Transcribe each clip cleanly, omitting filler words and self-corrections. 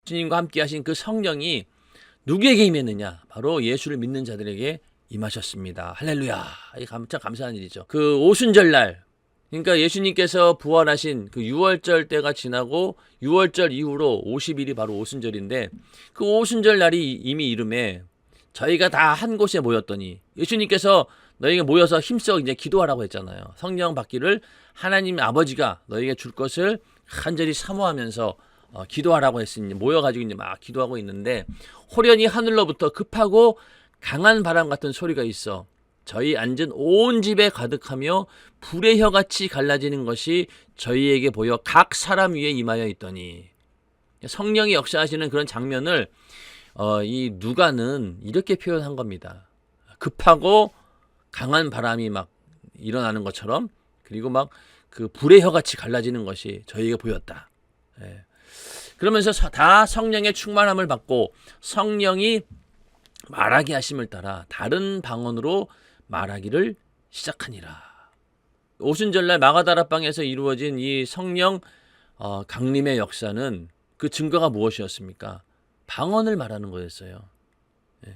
주님과 함께 하신 그 성령이 누구에게 임했느냐? 바로 예수를 믿는 자들에게 임하셨습니다. 할렐루야. 이게 참 감사한 일이죠. 그 오순절날, 그러니까 예수님께서 부활하신 그 6월절 때가 지나고 6월절 이후로 50일이 바로 오순절인데, 그 오순절 날이 이미 이름에 저희가 다 한 곳에 모였더니, 예수님께서 너희가 모여서 힘써 이제 기도하라고 했잖아요. 성령 받기를 하나님 아버지가 너희에게 줄 것을 간절히 사모하면서 기도하라고 했으니 모여가지고 이제 막 기도하고 있는데, 호련히 하늘로부터 급하고 강한 바람 같은 소리가 있어 저희 앉은 온 집에 가득하며 불의 혀같이 갈라지는 것이 저희에게 보여 각 사람 위에 임하여 있더니, 성령이 역사하시는 그런 장면을 이 누가는 이렇게 표현한 겁니다. 급하고 강한 바람이 막 일어나는 것처럼, 그리고 막 그 불의 혀같이 갈라지는 것이 저희에게 보였다. 예. 그러면서 다 성령의 충만함을 받고 성령이 말하게 하심을 따라 다른 방언으로 말하기를 시작하니라. 오순절날 마가다라방에서 이루어진 이 성령 강림의 역사는 그 증거가 무엇이었습니까? 방언을 말하는 거였어요. 예.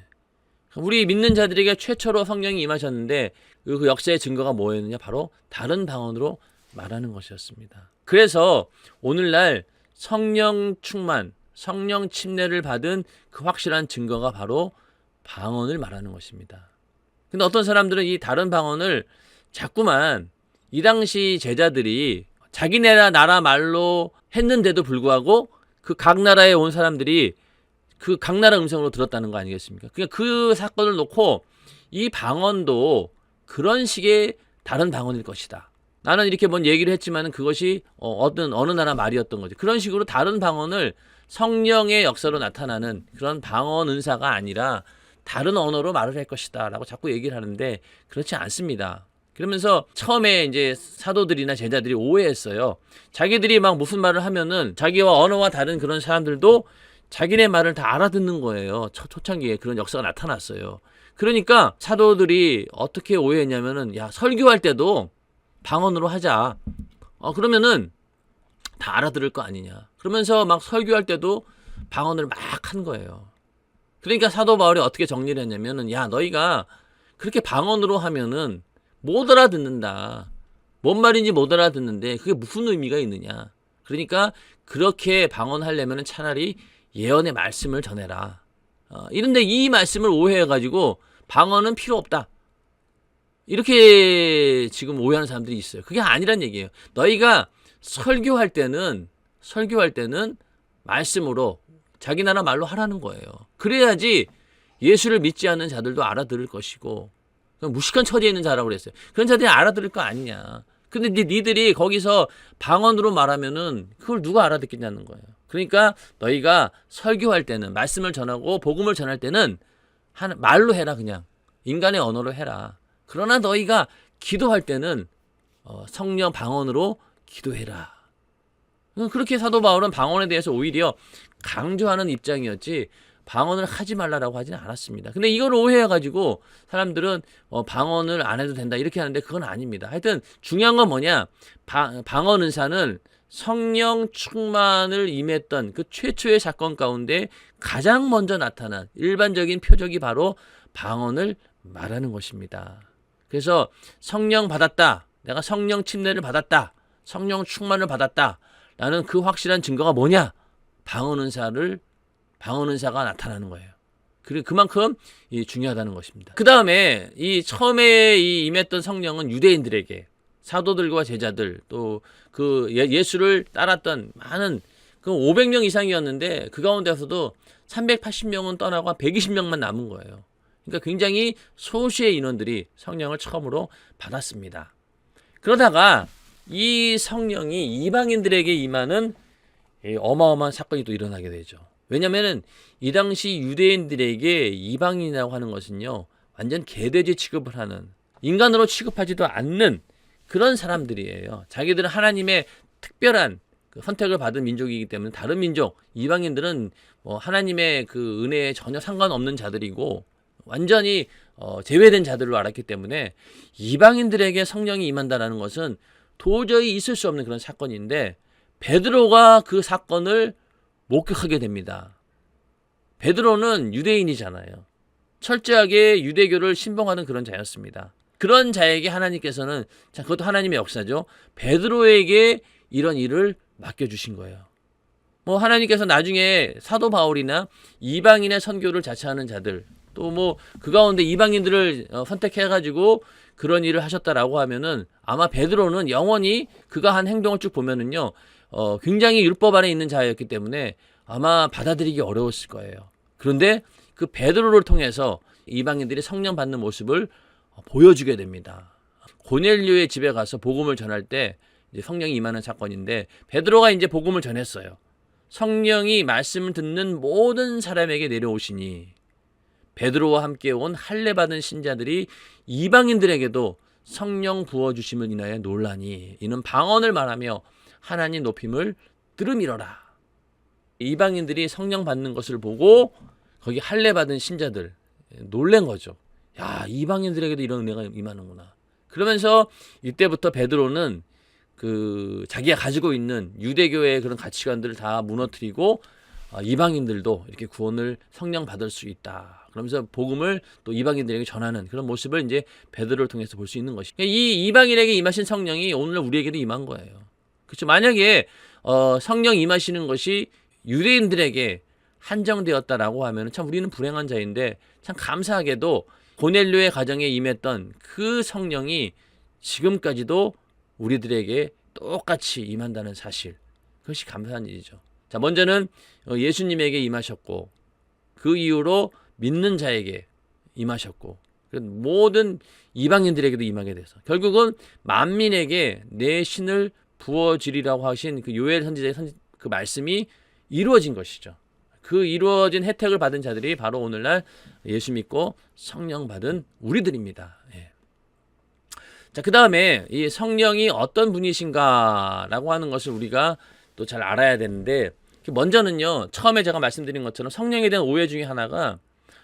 우리 믿는 자들에게 최초로 성령이 임하셨는데 그 역사의 증거가 뭐였느냐? 바로 다른 방언으로 말하는 것이었습니다. 그래서 오늘날 성령 충만, 성령 침례를 받은 그 확실한 증거가 바로 방언을 말하는 것입니다. 근데 어떤 사람들은 이 다른 방언을 자꾸만 이 당시 제자들이 자기네 나라 말로 했는데도 불구하고 그 각 나라에 온 사람들이 그 각 나라 음성으로 들었다는 거 아니겠습니까? 그러니까 그 사건을 놓고 이 방언도 그런 식의 다른 방언일 것이다. 나는 이렇게 뭔 얘기를 했지만 그것이 어느 나라 말이었던 거죠. 그런 식으로 다른 방언을 성령의 역사로 나타나는 그런 방언 은사가 아니라 다른 언어로 말을 할 것이다 라고 자꾸 얘기를 하는데, 그렇지 않습니다. 그러면서 처음에 이제 사도들이나 제자들이 오해했어요. 자기들이 막 무슨 말을 하면은 자기와 언어와 다른 그런 사람들도 자기네 말을 다 알아듣는 거예요. 초창기에 그런 역사가 나타났어요. 그러니까 사도들이 어떻게 오해했냐면은, 야, 설교할 때도 방언으로 하자. 그러면은 다 알아들을 거 아니냐. 그러면서 막 설교할 때도 방언을 막 한 거예요. 그러니까 사도 바울이 어떻게 정리를 했냐면은, 야, 너희가 그렇게 방언으로 하면은 못 알아듣는다. 뭔 말인지 못 알아듣는데 그게 무슨 의미가 있느냐. 그러니까 그렇게 방언하려면은 차라리 예언의 말씀을 전해라. 이런데 이 말씀을 오해해가지고 방언은 필요 없다. 이렇게 지금 오해하는 사람들이 있어요. 그게 아니란 얘기예요. 너희가 설교할 때는 말씀으로 자기 나라 말로 하라는 거예요. 그래야지 예수를 믿지 않는 자들도 알아들을 것이고, 무식한 처지에 있는 자라고 그랬어요. 그런 자들이 알아들을 거 아니냐. 근데 니들이 거기서 방언으로 말하면은 그걸 누가 알아듣겠냐는 거예요. 그러니까 너희가 설교할 때는, 말씀을 전하고 복음을 전할 때는 말로 해라. 그냥 인간의 언어로 해라. 그러나 너희가 기도할 때는 성령 방언으로 기도해라. 그렇게 사도 바울은 방언에 대해서 오히려 강조하는 입장이었지 방언을 하지 말라라고 하지는 않았습니다. 근데 이걸 오해해가지고 사람들은 방언을 안 해도 된다 이렇게 하는데 그건 아닙니다. 하여튼 중요한 건 뭐냐, 방언 은사는 성령 충만을 임했던 그 최초의 사건 가운데 가장 먼저 나타난 일반적인 표적이 바로 방언을 말하는 것입니다. 그래서 성령 받았다, 내가 성령 침례를 받았다, 성령 충만을 받았다 라는 그 확실한 증거가 뭐냐? 방언 은사가 나타나는 거예요. 그리고 그만큼 중요하다는 것입니다. 그 다음에 처음에 임했던 성령은 유대인들에게, 사도들과 제자들, 또 그 예수를 따랐던 많은 그 500명 이상이었는데 그 가운데서도 380명은 떠나고 120명만 남은 거예요. 그러니까 굉장히 소수의 인원들이 성령을 처음으로 받았습니다. 그러다가 이 성령이 이방인들에게 임하는 어마어마한 사건이 또 일어나게 되죠. 왜냐면은 이 당시 유대인들에게 이방인이라고 하는 것은요, 완전 개돼지 취급을 하는, 인간으로 취급하지도 않는 그런 사람들이에요. 자기들은 하나님의 특별한 선택을 받은 민족이기 때문에 다른 민족, 이방인들은 하나님의 그 은혜에 전혀 상관없는 자들이고 완전히 제외된 자들로 알았기 때문에 이방인들에게 성령이 임한다는 것은 도저히 있을 수 없는 그런 사건인데, 베드로가 그 사건을 목격하게 됩니다. 베드로는 유대인이잖아요. 철저하게 유대교를 신봉하는 그런 자였습니다. 그런 자에게 하나님께서는, 자, 그것도 하나님의 역사죠, 베드로에게 이런 일을 맡겨주신 거예요. 뭐 하나님께서 나중에 사도 바울이나 이방인의 선교를 자처하는 자들, 또 뭐 그 가운데 이방인들을 선택해가지고 그런 일을 하셨다라고 하면은 아마 베드로는 영원히 그가 한 행동을 쭉 보면은요, 굉장히 율법 안에 있는 자였기 때문에 아마 받아들이기 어려웠을 거예요. 그런데 그 베드로를 통해서 이방인들이 성령 받는 모습을 보여주게 됩니다. 고넬료의 집에 가서 복음을 전할 때 이제 성령이 임하는 사건인데, 베드로가 이제 복음을 전했어요. 성령이 말씀을 듣는 모든 사람에게 내려오시니 베드로와 함께 온 할례 받은 신자들이 이방인들에게도 성령 부어주심을 인하여 놀라니 이는 방언을 말하며 하나님 높임을 들음이러라. 이방인들이 성령 받는 것을 보고 거기 할례 받은 신자들 놀란 거죠. 야, 이방인들에게도 이런 은혜가 임하는구나. 그러면서 이때부터 베드로는 그 자기가 가지고 있는 유대교의 그런 가치관들을 다 무너뜨리고 이방인들도 이렇게 구원을 성령 받을 수 있다. 그러면서 복음을 또 이방인들에게 전하는 그런 모습을 이제 베드로를 통해서 볼 수 있는 것이. 이 이방인에게 임하신 성령이 오늘 우리에게도 임한 거예요. 그렇죠? 만약에 성령 임하시는 것이 유대인들에게 한정되었다라고 하면 참 우리는 불행한 자인데, 참 감사하게도 고넬료의 가정에 임했던 그 성령이 지금까지도 우리들에게 똑같이 임한다는 사실, 그것이 감사한 일이죠. 자, 먼저는 예수님에게 임하셨고, 그 이후로 믿는 자에게 임하셨고, 모든 이방인들에게도 임하게 돼서 결국은 만민에게 내 신을 부어주리라고 하신 그 요엘 선지자의 그 말씀이 이루어진 것이죠. 그 이루어진 혜택을 받은 자들이 바로 오늘날 예수 믿고 성령 받은 우리들입니다. 예. 자, 그 다음에 이 성령이 어떤 분이신가라고 하는 것을 우리가 또 잘 알아야 되는데, 먼저는요, 처음에 제가 말씀드린 것처럼 성령에 대한 오해 중에 하나가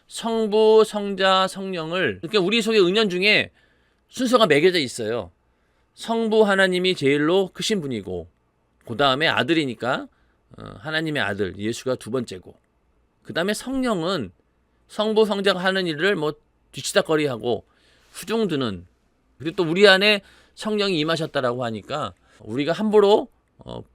성부, 성자, 성령을, 그러니까 우리 속에 은연중에 순서가 매겨져 있어요. 성부 하나님이 제일로 크신 분이고, 그 다음에 아들이니까 하나님의 아들 예수가 두 번째고, 그 다음에 성령은 성부 성자가 하는 일을 뭐 뒤치다거리하고 후중드는, 그리고 또 우리 안에 성령이 임하셨다라고 하니까 우리가 함부로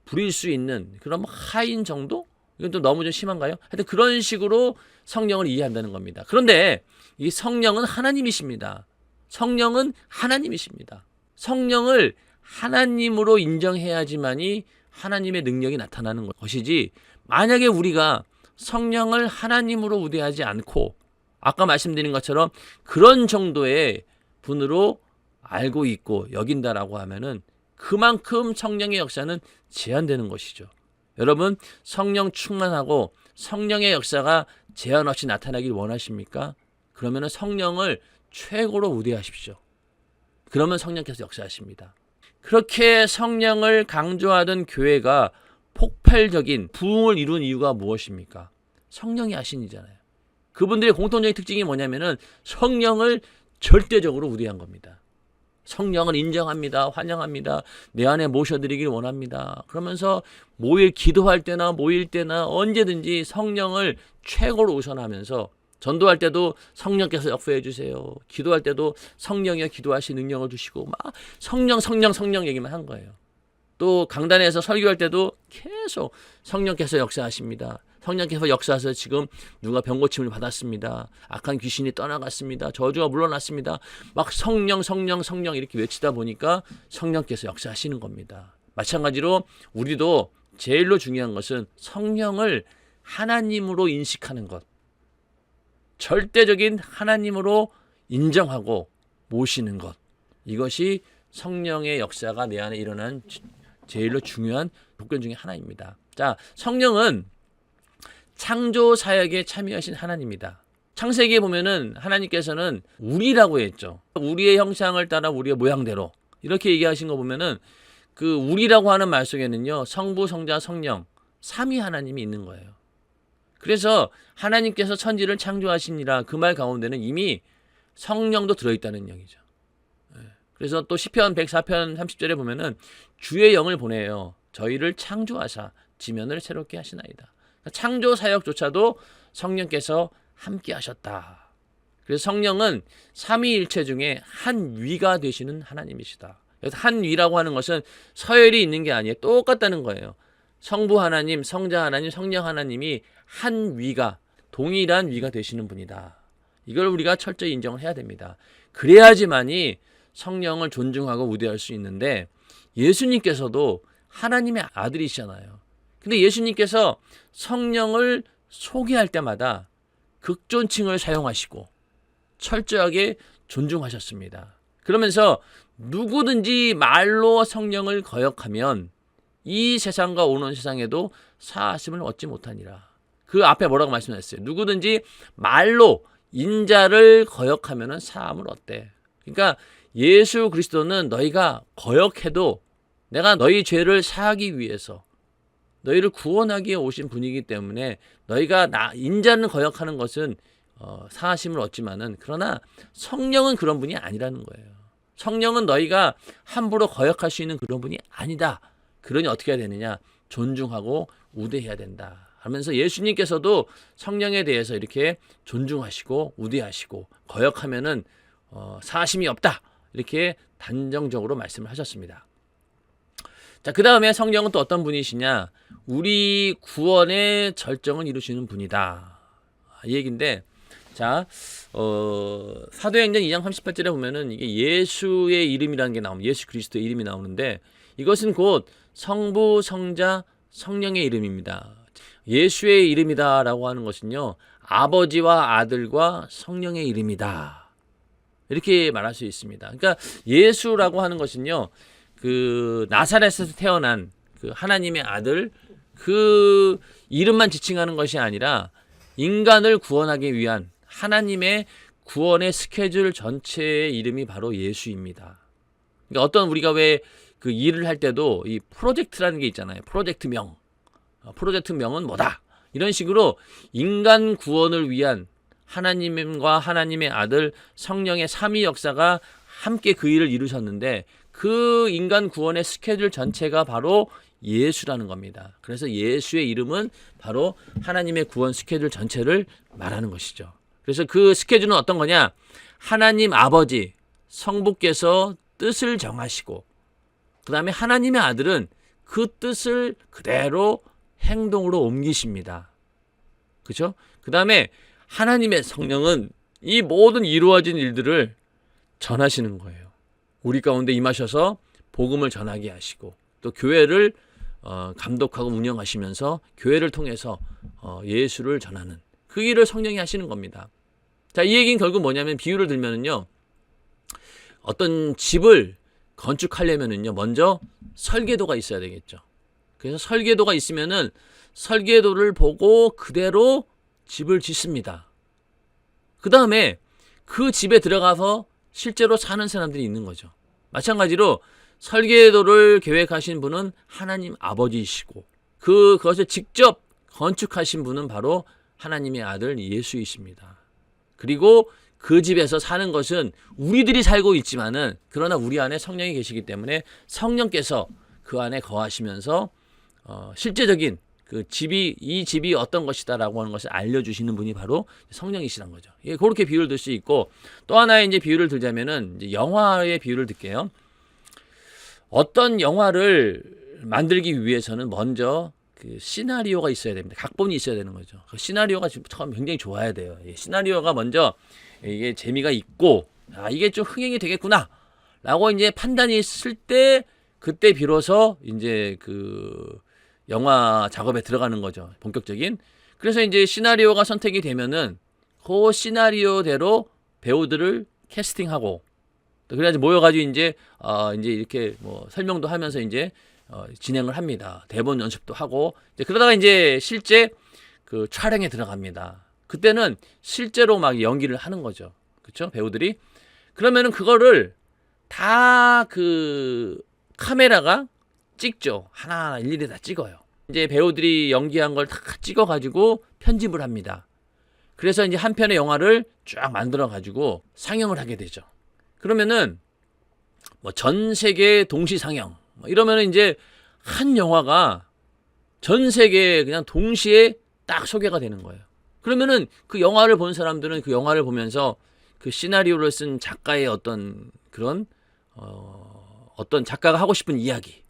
부릴 수 있는 그런 뭐 하인 정도? 이건 또 너무 좀 심한가요? 하여튼 그런 식으로 성령을 이해한다는 겁니다. 그런데 이 성령은 하나님이십니다. 성령은 하나님이십니다. 성령을 하나님으로 인정해야지만이 하나님의 능력이 나타나는 것이지, 만약에 우리가 성령을 하나님으로 우대하지 않고 아까 말씀드린 것처럼 그런 정도의 분으로 알고 있고 여긴다라고 하면은 그만큼 성령의 역사는 제한되는 것이죠. 여러분, 성령 충만하고 성령의 역사가 제한 없이 나타나길 원하십니까? 그러면 성령을 최고로 우대하십시오. 그러면 성령께서 역사하십니다. 그렇게 성령을 강조하던 교회가 폭발적인 부흥을 이룬 이유가 무엇입니까? 성령이 하신이잖아요. 그분들의 공통적인 특징이 뭐냐면은 성령을 절대적으로 우대한 겁니다. 성령을 인정합니다. 환영합니다. 내 안에 모셔드리길 원합니다. 그러면서 기도할 때나 모일 때나 언제든지 성령을 최고로 우선하면서, 전도할 때도 성령께서 역사해 주세요. 기도할 때도 성령이여 기도하실 능력을 주시고 막 성령 얘기만 한 거예요. 또 강단에서 설교할 때도 계속 성령께서 역사하십니다. 성령께서 역사하셔서 지금 누가 병고침을 받았습니다. 악한 귀신이 떠나갔습니다. 저주가 물러났습니다. 막 성령 이렇게 외치다 보니까 성령께서 역사하시는 겁니다. 마찬가지로 우리도 제일로 중요한 것은 성령을 하나님으로 인식하는 것, 절대적인 하나님으로 인정하고 모시는 것, 이것이 성령의 역사가 내 안에 일어난 제일로 중요한 조건 중에 하나입니다. 자, 성령은 창조 사역에 참여하신 하나님입니다. 창세기에 보면은 하나님께서는 우리라고 했죠. 우리의 형상을 따라 우리의 모양대로 이렇게 얘기하신 거 보면은 그 우리라고 하는 말 속에는요, 성부, 성자, 성령 삼위 하나님이 있는 거예요. 그래서 하나님께서 천지를 창조하시니라 그 말 가운데는 이미 성령도 들어있다는 얘기죠. 그래서 또 시편 104편 30절에 보면은 주의 영을 보내요. 저희를 창조하사 지면을 새롭게 하시나이다. 창조 사역조차도 성령께서 함께 하셨다. 그래서 성령은 삼위일체 중에 한 위가 되시는 하나님이시다. 그래서 한 위라고 하는 것은 서열이 있는 게 아니에요. 똑같다는 거예요. 성부 하나님, 성자 하나님, 성령 하나님이 한 위가, 동일한 위가 되시는 분이다. 이걸 우리가 철저히 인정을 해야 됩니다. 그래야지만이 성령을 존중하고 우대할 수 있는데, 예수님께서도 하나님의 아들이시잖아요. 근데 예수님께서 성령을 소개할 때마다 극존칭을 사용하시고 철저하게 존중하셨습니다. 그러면서 누구든지 말로 성령을 거역하면 이 세상과 오는 세상에도 사하심을 얻지 못하니라. 그 앞에 뭐라고 말씀하셨어요? 누구든지 말로 인자를 거역하면 사함을 얻대. 그러니까 예수 그리스도는 너희가 거역해도 내가 너희 죄를 사하기 위해서 너희를 구원하기 위해 오신 분이기 때문에 너희가 인자는 거역하는 것은 사하심을 얻지만은, 그러나 성령은 그런 분이 아니라는 거예요. 성령은 너희가 함부로 거역할 수 있는 그런 분이 아니다. 그러니 어떻게 해야 되느냐? 존중하고 우대해야 된다. 하면서 예수님께서도 성령에 대해서 이렇게 존중하시고 우대하시고 거역하면은 사하심이 없다. 이렇게 단정적으로 말씀을 하셨습니다. 자, 그 다음에 성령은 또 어떤 분이시냐? 우리 구원의 절정을 이루시는 분이다. 이 얘기인데, 자, 사도행전 2장 38절에 보면은 이게 예수의 이름이라는 게 나옵니다. 예수 그리스도의 이름이 나오는데, 이것은 곧 성부, 성자, 성령의 이름입니다. 예수의 이름이다라고 하는 것은요, 아버지와 아들과 성령의 이름이다. 이렇게 말할 수 있습니다. 그러니까 예수라고 하는 것은요, 그 나사렛에서 태어난 그 하나님의 아들, 그 이름만 지칭하는 것이 아니라 인간을 구원하기 위한 하나님의 구원의 스케줄 전체의 이름이 바로 예수입니다. 그러니까 어떤 우리가 왜 그 일을 할 때도 이 프로젝트라는 게 있잖아요. 프로젝트명. 프로젝트명은 뭐다. 이런 식으로 인간 구원을 위한 하나님과 하나님의 아들 성령의 삼위 역사가 함께 그 일을 이루셨는데, 그 인간 구원의 스케줄 전체가 바로 예수라는 겁니다. 그래서 예수의 이름은 바로 하나님의 구원 스케줄 전체를 말하는 것이죠. 그래서 그 스케줄은 어떤 거냐? 하나님 아버지 성부께서 뜻을 정하시고, 그 다음에 하나님의 아들은 그 뜻을 그대로 행동으로 옮기십니다. 그렇죠? 그 다음에 하나님의 성령은 이 모든 이루어진 일들을 전하시는 거예요. 우리 가운데 임하셔서 복음을 전하게 하시고, 또 교회를 감독하고 운영하시면서 교회를 통해서 예수를 전하는 그 일을 성령이 하시는 겁니다. 자, 이 얘기는 결국 뭐냐면, 비유를 들면은요, 어떤 집을 건축하려면은요, 먼저 설계도가 있어야 되겠죠. 그래서 설계도가 있으면은 설계도를 보고 그대로 집을 짓습니다. 그 다음에 그 집에 들어가서 실제로 사는 사람들이 있는 거죠. 마찬가지로 설계도를 계획하신 분은 하나님 아버지이시고, 그것을 직접 건축하신 분은 바로 하나님의 아들 예수이십니다. 그리고 그 집에서 사는 것은 우리들이 살고 있지만은, 그러나 우리 안에 성령이 계시기 때문에 성령께서 그 안에 거하시면서 실제적인 그 집이, 이 집이 어떤 것이다라고 하는 것을 알려주시는 분이 바로 성령이시란 거죠. 예, 그렇게 비유를 들 수 있고, 또 하나의 이제 비유를 들자면은 이제 영화의 비유를 들게요. 어떤 영화를 만들기 위해서는 먼저 그 시나리오가 있어야 됩니다. 각본이 있어야 되는 거죠. 그 시나리오가 처음 굉장히 좋아야 돼요. 예, 시나리오가 먼저 이게 재미가 있고, 이게 좀 흥행이 되겠구나 라고 이제 판단이 있을 때, 그때 비로소 이제 그 영화 작업에 들어가는 거죠. 본격적인. 그래서 이제 시나리오가 선택이 되면은 그 시나리오대로 배우들을 캐스팅하고, 그래야지 모여가지고 이제 이렇게 뭐 설명도 하면서 이제 진행을 합니다. 대본 연습도 하고, 이제 그러다가 이제 실제 그 촬영에 들어갑니다. 그때는 실제로 막 연기를 하는 거죠. 그렇죠? 배우들이. 그러면은 그거를 다 그 카메라가 찍죠. 하나하나 일일이 다 찍어요. 이제 배우들이 연기한 걸 다 찍어가지고 편집을 합니다. 그래서 이제 한 편의 영화를 쫙 만들어가지고 상영을 하게 되죠. 그러면은 뭐 전 세계 동시 상영, 이러면은 이제 한 영화가 전 세계에 그냥 동시에 딱 소개가 되는 거예요. 그러면은 그 영화를 본 사람들은 그 영화를 보면서 그 시나리오를 쓴 작가의 어떤 그런 어떤 작가가 하고 싶은 이야기,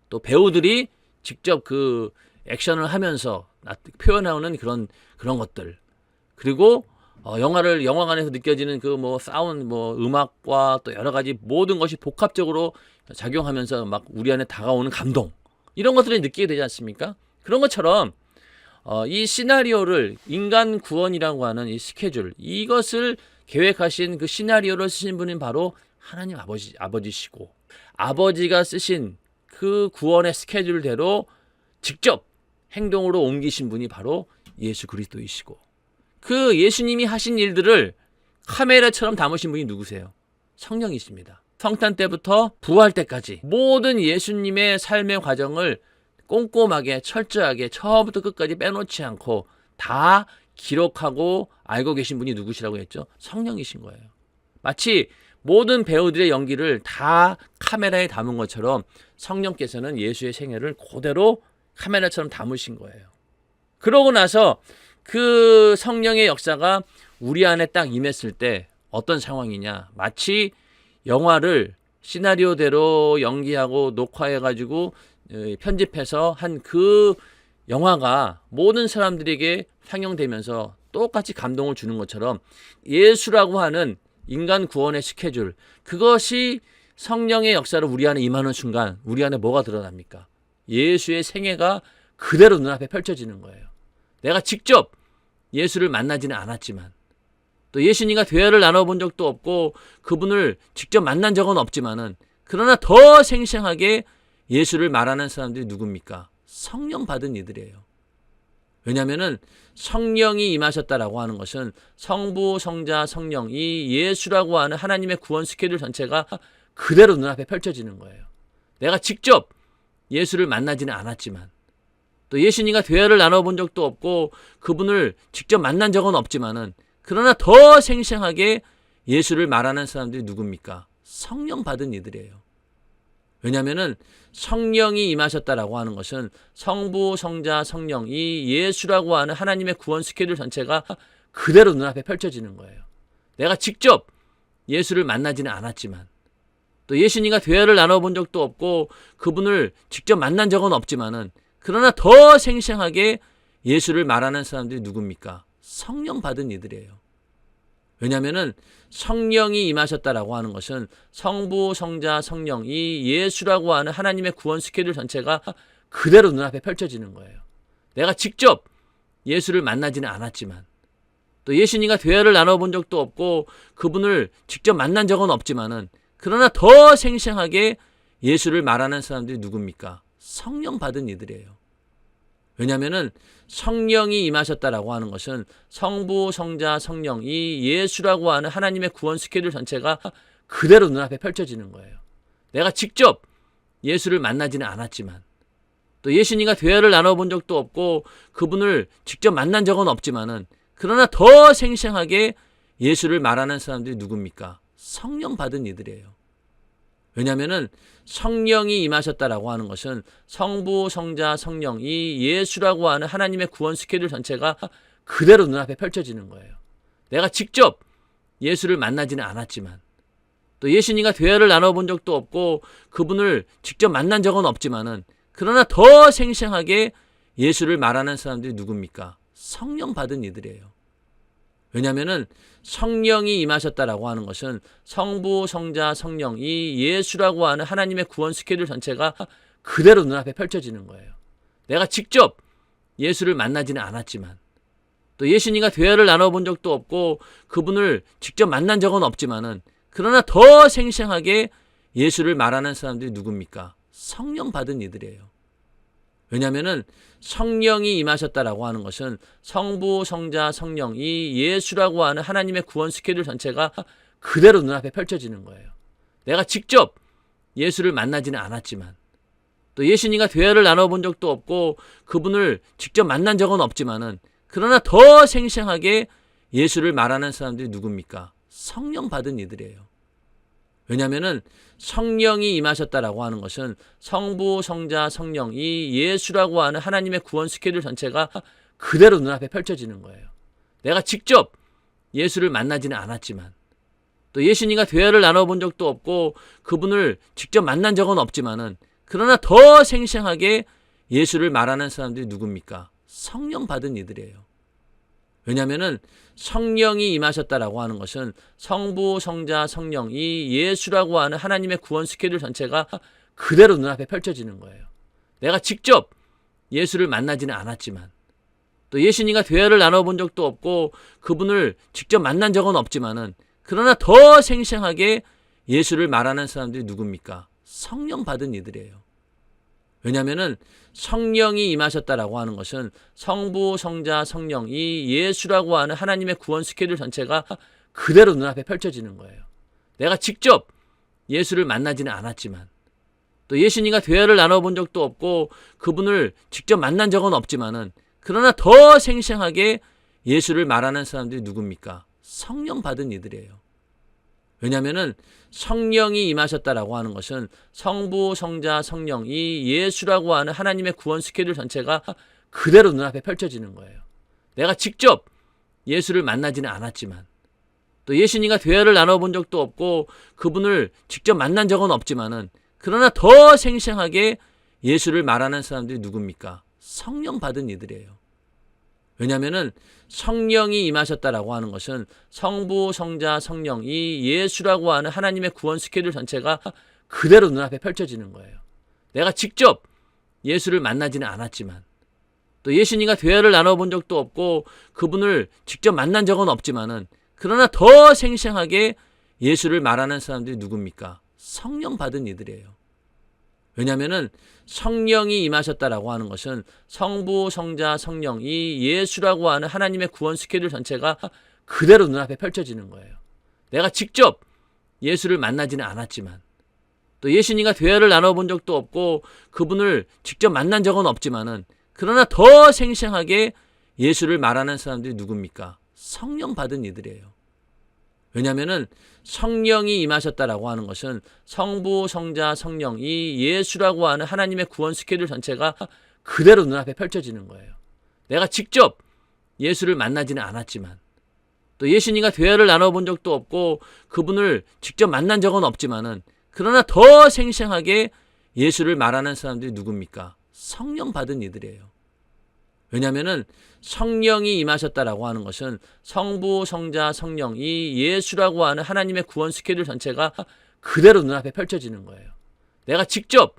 또 배우들이 직접 그 액션을 하면서 표현하는 그런 것들, 그리고 영화관에서 느껴지는 그 뭐 사운드, 뭐 음악과 또 여러 가지 모든 것이 복합적으로 작용하면서 막 우리 안에 다가오는 감동, 이런 것들을 느끼게 되지 않습니까? 그런 것처럼 이 시나리오를, 인간 구원이라고 하는 이 스케줄, 이것을 계획하신 그 시나리오를 쓰신 분은 바로 하나님 아버지시고, 아버지가 쓰신 그 구원의 스케줄대로 직접 행동으로 옮기신 분이 바로 예수 그리스도이시고, 그 예수님이 하신 일들을 카메라처럼 담으신 분이 누구세요? 성령이십니다. 성탄 때부터 부활 때까지 모든 예수님의 삶의 과정을 꼼꼼하게 철저하게 처음부터 끝까지 빼놓지 않고 다 기록하고 알고 계신 분이 누구시라고 했죠? 성령이신 거예요. 마치 모든 배우들의 연기를 다 카메라에 담은 것처럼 성령께서는 예수의 생애를 그대로 카메라처럼 담으신 거예요. 그러고 나서 그 성령의 역사가 우리 안에 딱 임했을 때 어떤 상황이냐, 마치 영화를 시나리오대로 연기하고 녹화해가지고 편집해서 한 그 영화가 모든 사람들에게 상영되면서 똑같이 감동을 주는 것처럼 예수라고 하는 인간 구원의 스케줄, 그것이 성령의 역사로 우리 안에 임하는 순간 우리 안에 뭐가 드러납니까? 예수의 생애가 그대로 눈앞에 펼쳐지는 거예요. 내가 직접 예수를 만나지는 않았지만, 또 예수님과 대화를 나눠본 적도 없고 그분을 직접 만난 적은 없지만은, 그러나 더 생생하게 예수를 말하는 사람들이 누굽니까? 성령 받은 이들이에요. 왜냐하면은 성령이 임하셨다라고 하는 것은 성부, 성자, 성령, 이 예수라고 하는 하나님의 구원 스케줄 전체가 그대로 눈앞에 펼쳐지는 거예요. 내가 직접 예수를 만나지는 않았지만, 또 예수님과 대화를 나눠본 적도 없고 그분을 직접 만난 적은 없지만은, 그러나 더 생생하게 예수를 말하는 사람들이 누굽니까? 성령 받은 이들이에요. 왜냐하면은 성령이 임하셨다라고 하는 것은 성부, 성자, 성령, 이 예수라고 하는 하나님의 구원 스케줄 전체가 그대로 눈앞에 펼쳐지는 거예요. 내가 직접 예수를 만나지는 않았지만, 또 예수님과 대화를 나눠본 적도 없고 그분을 직접 만난 적은 없지만은, 그러나 더 생생하게 예수를 말하는 사람들이 누굽니까? 성령 받은 이들이에요. 왜냐하면은 성령이 임하셨다라고 하는 것은 성부, 성자, 성령, 이 예수라고 하는 하나님의 구원 스케줄 전체가 그대로 눈앞에 펼쳐지는 거예요. 내가 직접 예수를 만나지는 않았지만, 또 예수님과 대화를 나눠본 적도 없고 그분을 직접 만난 적은 없지만은, 그러나 더 생생하게 예수를 말하는 사람들이 누굽니까? 성령 받은 이들이에요. 왜냐하면은 성령이 임하셨다라고 하는 것은 성부, 성자, 성령, 이 예수라고 하는 하나님의 구원 스케줄 전체가 그대로 눈앞에 펼쳐지는 거예요. 내가 직접 예수를 만나지는 않았지만, 또 예수님과 대화를 나눠본 적도 없고 그분을 직접 만난 적은 없지만은, 그러나 더 생생하게 예수를 말하는 사람들이 누굽니까? 성령 받은 이들이에요. 왜냐하면은 성령이 임하셨다라고 하는 것은 성부, 성자, 성령, 이 예수라고 하는 하나님의 구원 스케줄 전체가 그대로 눈앞에 펼쳐지는 거예요. 내가 직접 예수를 만나지는 않았지만, 또 예수님과 대화를 나눠본 적도 없고 그분을 직접 만난 적은 없지만은, 그러나 더 생생하게 예수를 말하는 사람들이 누굽니까? 성령 받은 이들이에요. 왜냐하면은 성령이 임하셨다라고 하는 것은 성부, 성자, 성령, 이 예수라고 하는 하나님의 구원 스케줄 전체가 그대로 눈앞에 펼쳐지는 거예요. 내가 직접 예수를 만나지는 않았지만, 또 예수님과 대화를 나눠본 적도 없고 그분을 직접 만난 적은 없지만은, 그러나 더 생생하게 예수를 말하는 사람들이 누굽니까? 성령 받은 이들이에요. 왜냐하면은 성령이 임하셨다라고 하는 것은 성부, 성자, 성령, 이 예수라고 하는 하나님의 구원 스케줄 전체가 그대로 눈앞에 펼쳐지는 거예요. 내가 직접 예수를 만나지는 않았지만, 또 예수님과 대화를 나눠본 적도 없고 그분을 직접 만난 적은 없지만은, 그러나 더 생생하게 예수를 말하는 사람들이 누굽니까? 성령 받은 이들이에요. 왜냐하면은 성령이 임하셨다라고 하는 것은 성부, 성자, 성령, 이 예수라고 하는 하나님의 구원 스케줄 전체가 그대로 눈앞에 펼쳐지는 거예요. 내가 직접 예수를 만나지는 않았지만, 또 예수님과 대화를 나눠본 적도 없고 그분을 직접 만난 적은 없지만은, 그러나 더 생생하게 예수를 말하는 사람들이 누굽니까? 성령 받은 이들이에요. 왜냐하면은 성령이 임하셨다라고 하는 것은 성부, 성자, 성령, 이 예수라고 하는 하나님의 구원 스케줄 전체가 그대로 눈앞에 펼쳐지는 거예요. 내가 직접 예수를 만나지는 않았지만, 또 예수님과 대화를 나눠본 적도 없고 그분을 직접 만난 적은 없지만은, 그러나 더 생생하게 예수를 말하는 사람들이 누굽니까? 성령 받은 이들이에요. 왜냐하면은 성령이 임하셨다라고 하는 것은 성부, 성자, 성령, 이 예수라고 하는 하나님의 구원 스케줄 전체가 그대로 눈앞에 펼쳐지는 거예요. 내가 직접 예수를 만나지는 않았지만, 또 예수님과 대화를 나눠본 적도 없고 그분을 직접 만난 적은 없지만은, 그러나 더 생생하게 예수를 말하는 사람들이 누굽니까? 성령 받은 이들이에요. 왜냐하면은 성령이 임하셨다라고 하는 것은 성부, 성자, 성령, 이 예수라고 하는 하나님의 구원 스케줄 전체가 그대로 눈앞에 펼쳐지는 거예요. 내가 직접 예수를 만나지는 않았지만, 또 예수님과 대화를 나눠본 적도 없고 그분을 직접 만난 적은 없지만은, 그러나 더 생생하게 예수를 말하는 사람들이 누굽니까? 성령 받은 이들이에요. 왜냐하면은 성령이 임하셨다라고 하는 것은 성부, 성자, 성령, 이 예수라고 하는 하나님의 구원 스케줄 전체가 그대로 눈앞에 펼쳐지는 거예요. 내가 직접 예수를 만나지는 않았지만, 또 예수님과 대화를 나눠본 적도 없고 그분을 직접 만난 적은 없지만은, 그러나 더 생생하게 예수를 말하는 사람들이 누굽니까? 성령 받은 이들이에요. 왜냐하면은 성령이 임하셨다라고 하는 것은 성부, 성자, 성령, 이 예수라고 하는 하나님의 구원 스케줄 전체가 그대로 눈앞에 펼쳐지는 거예요. 내가 직접 예수를 만나지는 않았지만, 또 예수님과 대화를 나눠본 적도 없고 그분을 직접 만난 적은 없지만은, 그러나 더 생생하게 예수를 말하는 사람들이 누굽니까? 성령 받은 이들이에요. 왜냐하면은 성령이 임하셨다라고 하는 것은 성부, 성자, 성령, 이 예수라고 하는 하나님의 구원 스케줄 전체가 그대로 눈앞에 펼쳐지는 거예요. 내가 직접 예수를 만나지는 않았지만, 또 예수님과 대화를 나눠본 적도 없고 그분을 직접 만난 적은 없지만은, 그러나 더 생생하게 예수를 말하는 사람들이 누굽니까? 성령 받은 이들이에요. 왜냐하면은 성령이 임하셨다라고 하는 것은 성부, 성자, 성령, 이 예수라고 하는 하나님의 구원 스케줄 전체가 그대로 눈앞에 펼쳐지는 거예요. 내가 직접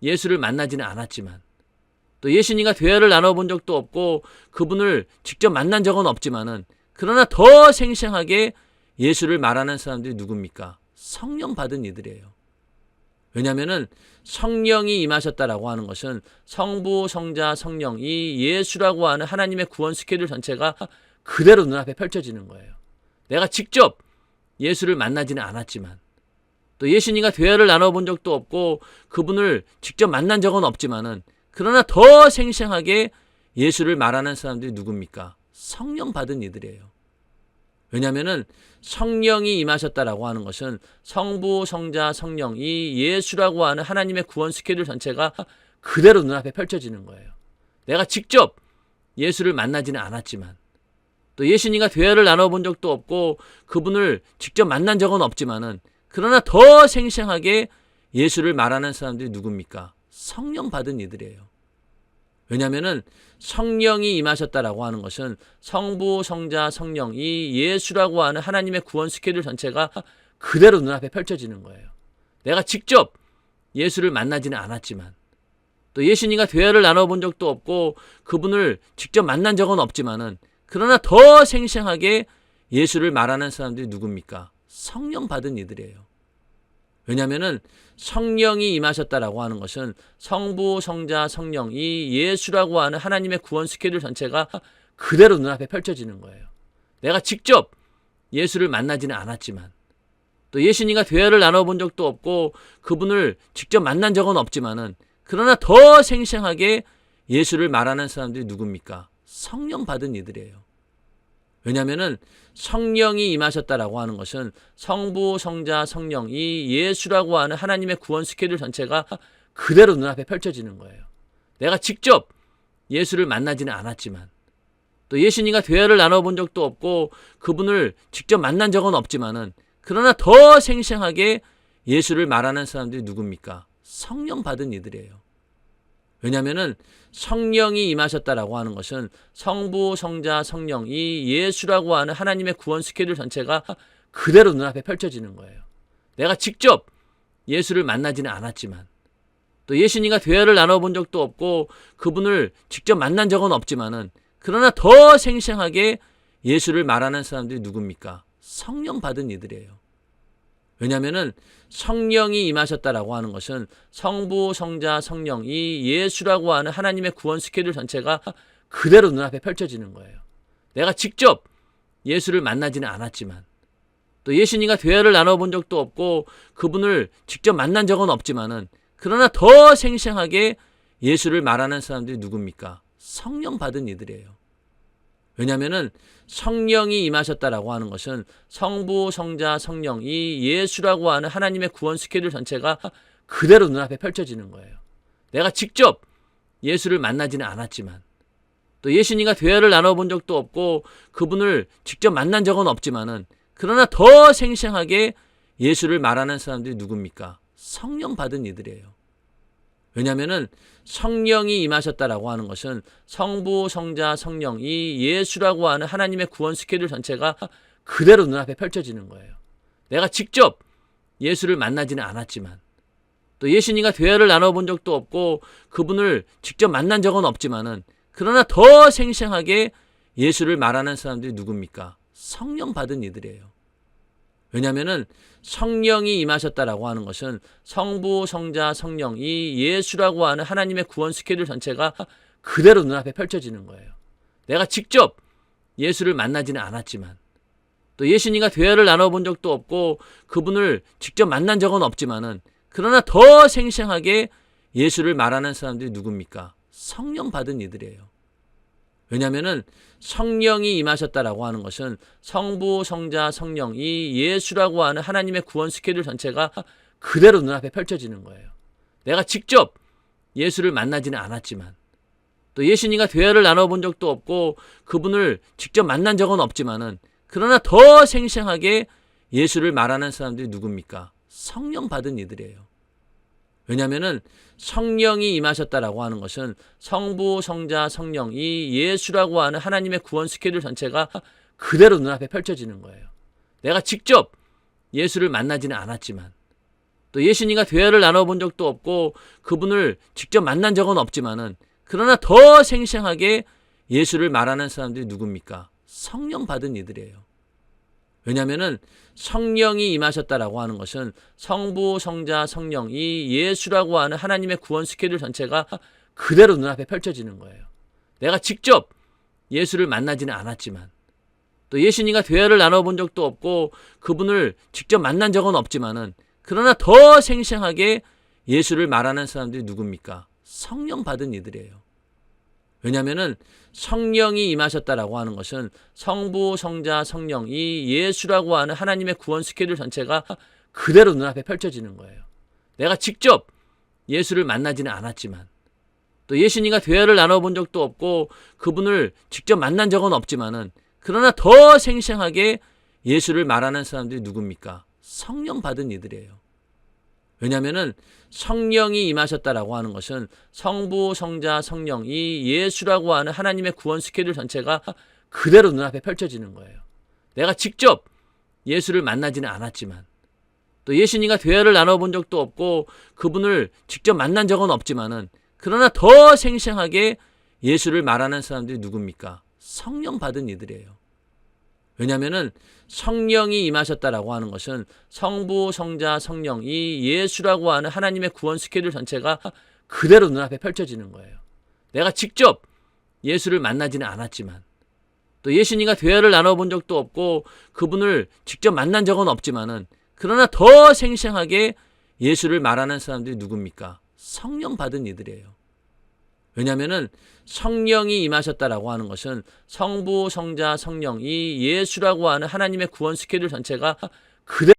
예수를 만나지는 않았지만, 또 예수님과 대화를 나눠본 적도 없고 그분을 직접 만난 적은 없지만은, 그러나 더 생생하게 예수를 말하는 사람들이 누굽니까? 성령 받은 이들이에요. 왜냐하면은 성령이 임하셨다라고 하는 것은 성부, 성자, 성령, 이 예수라고 하는 하나님의 구원 스케줄 전체가 그대로 눈앞에 펼쳐지는 거예요. 내가 직접 예수를 만나지는 않았지만, 또 예수님과 대화를 나눠본 적도 없고 그분을 직접 만난 적은 없지만은, 그러나 더 생생하게 예수를 말하는 사람들이 누굽니까? 성령 받은 이들이에요. 왜냐하면은 성령이 임하셨다라고 하는 것은 성부, 성자, 성령, 이 예수라고 하는 하나님의 구원 스케줄 전체가 그대로 눈앞에 펼쳐지는 거예요. 내가 직접 예수를 만나지는 않았지만, 또 예수님과 대화를 나눠본 적도 없고 그분을 직접 만난 적은 없지만은, 그러나 더 생생하게 예수를 말하는 사람들이 누굽니까? 성령 받은 이들이에요. 왜냐하면은 성령이 임하셨다라고 하는 것은 성부, 성자, 성령, 이 예수라고 하는 하나님의 구원 스케줄 전체가 그대로 눈앞에 펼쳐지는 거예요. 내가 직접 예수를 만나지는 않았지만, 또 예수님과 대화를 나눠본 적도 없고 그분을 직접 만난 적은 없지만은, 그러나 더 생생하게 예수를 말하는 사람들이 누굽니까? 성령 받은 이들이에요. 왜냐하면은 성령이 임하셨다라고 하는 것은 성부, 성자, 성령, 이 예수라고 하는 하나님의 구원 스케줄 전체가 그대로 눈앞에 펼쳐지는 거예요. 내가 직접 예수를 만나지는 않았지만, 또 예수님과 대화를 나눠본 적도 없고 그분을 직접 만난 적은 없지만은, 그러나 더 생생하게 예수를 말하는 사람들이 누굽니까? 성령 받은 이들이에요. 왜냐하면은 성령이 임하셨다라고 하는 것은 성부, 성자, 성령, 이 예수라고 하는 하나님의 구원 스케줄 전체가 그대로 눈앞에 펼쳐지는 거예요. 내가 직접 예수를 만나지는 않았지만, 또 예수님과 대화를 나눠본 적도 없고 그분을 직접 만난 적은 없지만은 그러나 더 생생하게 예수를 말하는 사람들이 누굽니까? 성령 받은 이들이에요. 왜냐하면은 성령이 임하셨다라고 하는 것은 성부, 성자, 성령, 이 예수라고 하는 하나님의 구원 스케줄 전체가 그대로 눈앞에 펼쳐지는 거예요. 내가 직접 예수를 만나지는 않았지만 또 예수님과 대화를 나눠본 적도 없고 그분을 직접 만난 적은 없지만은 그러나 더 생생하게 예수를 말하는 사람들이 누굽니까? 성령 받은 이들이에요. 왜냐하면은 성령이 임하셨다라고 하는 것은 성부, 성자, 성령, 이 예수라고 하는 하나님의 구원 스케줄 전체가 그대로 눈앞에 펼쳐지는 거예요. 내가 직접 예수를 만나지는 않았지만 또 예수님과 대화를 나눠본 적도 없고 그분을 직접 만난 적은 없지만은 그러나 더 생생하게 예수를 말하는 사람들이 누굽니까? 성령 받은 이들이에요. 왜냐하면은 성령이 임하셨다라고 하는 것은 성부, 성자, 성령, 이 예수라고 하는 하나님의 구원 스케줄 전체가 그대로 눈앞에 펼쳐지는 거예요. 내가 직접 예수를 만나지는 않았지만 또 예수님과 대화를 나눠본 적도 없고 그분을 직접 만난 적은 없지만은 그러나 더 생생하게 예수를 말하는 사람들이 누굽니까? 성령 받은 이들이에요. 왜냐하면은 성령이 임하셨다라고 하는 것은 성부, 성자, 성령, 이 예수라고 하는 하나님의 구원 스케줄 전체가 그대로 눈앞에 펼쳐지는 거예요. 내가 직접 예수를 만나지는 않았지만 또 예수님과 대화를 나눠본 적도 없고 그분을 직접 만난 적은 없지만은 그러나 더 생생하게 예수를 말하는 사람들이 누굽니까? 성령 받은 이들이에요. 왜냐하면은 성령이 임하셨다라고 하는 것은 성부, 성자, 성령, 이 예수라고 하는 하나님의 구원 스케줄 전체가 그대로 눈앞에 펼쳐지는 거예요. 내가 직접 예수를 만나지는 않았지만 또 예수님과 대화를 나눠본 적도 없고 그분을 직접 만난 적은 없지만은 그러나 더 생생하게 예수를 말하는 사람들이 누굽니까? 성령 받은 이들이에요. 왜냐하면은 성령이 임하셨다라고 하는 것은 성부, 성자, 성령, 이 예수라고 하는 하나님의 구원 스케줄 전체가 그대로 눈앞에 펼쳐지는 거예요. 내가 직접 예수를 만나지는 않았지만 또 예수님과 대화를 나눠본 적도 없고 그분을 직접 만난 적은 없지만은 그러나 더 생생하게 예수를 말하는 사람들이 누굽니까? 성령 받은 이들이에요. 왜냐하면은 성령이 임하셨다라고 하는 것은 성부, 성자, 성령, 이 예수라고 하는 하나님의 구원 스케줄 전체가 그대로 눈앞에 펼쳐지는 거예요. 내가 직접 예수를 만나지는 않았지만 또 예수님과 대화를 나눠본 적도 없고 그분을 직접 만난 적은 없지만은 그러나 더 생생하게 예수를 말하는 사람들이 누굽니까? 성령 받은 이들이에요. 왜냐하면은 성령이 임하셨다라고 하는 것은 성부, 성자, 성령, 이 예수라고 하는 하나님의 구원 스케줄 전체가 그대로 눈앞에 펼쳐지는 거예요. 내가 직접 예수를 만나지는 않았지만 또 예수님과 대화를 나눠본 적도 없고 그분을 직접 만난 적은 없지만은 그러나 더 생생하게 예수를 말하는 사람들이 누굽니까? 성령 받은 이들이에요. 왜냐하면은 성령이 임하셨다라고 하는 것은 성부, 성자, 성령, 이 예수라고 하는 하나님의 구원 스케줄 전체가 그대로 눈앞에 펼쳐지는 거예요. 내가 직접 예수를 만나지는 않았지만 또 예수님과 대화를 나눠본 적도 없고 그분을 직접 만난 적은 없지만은 그러나 더 생생하게 예수를 말하는 사람들이 누굽니까? 성령 받은 이들이에요. 왜냐하면은 성령이 임하셨다라고 하는 것은 성부, 성자, 성령, 이 예수라고 하는 하나님의 구원 스케줄 전체가 그대로 눈앞에 펼쳐지는 거예요. 내가 직접 예수를 만나지는 않았지만 또 예수님과 대화를 나눠본 적도 없고 그분을 직접 만난 적은 없지만은 그러나 더 생생하게 예수를 말하는 사람들이 누굽니까? 성령 받은 이들이에요. 왜냐하면은 성령이 임하셨다라고 하는 것은 성부, 성자, 성령, 이 예수라고 하는 하나님의 구원 스케줄 전체가 그대로 눈앞에 펼쳐지는 거예요. 내가 직접 예수를 만나지는 않았지만 또 예수님과 대화를 나눠본 적도 없고 그분을 직접 만난 적은 없지만은 그러나 더 생생하게 예수를 말하는 사람들이 누굽니까? 성령 받은 이들이에요. 왜냐하면은 성령이 임하셨다라고 하는 것은 성부, 성자, 성령, 이 예수라고 하는 하나님의 구원 스케줄 전체가 그대로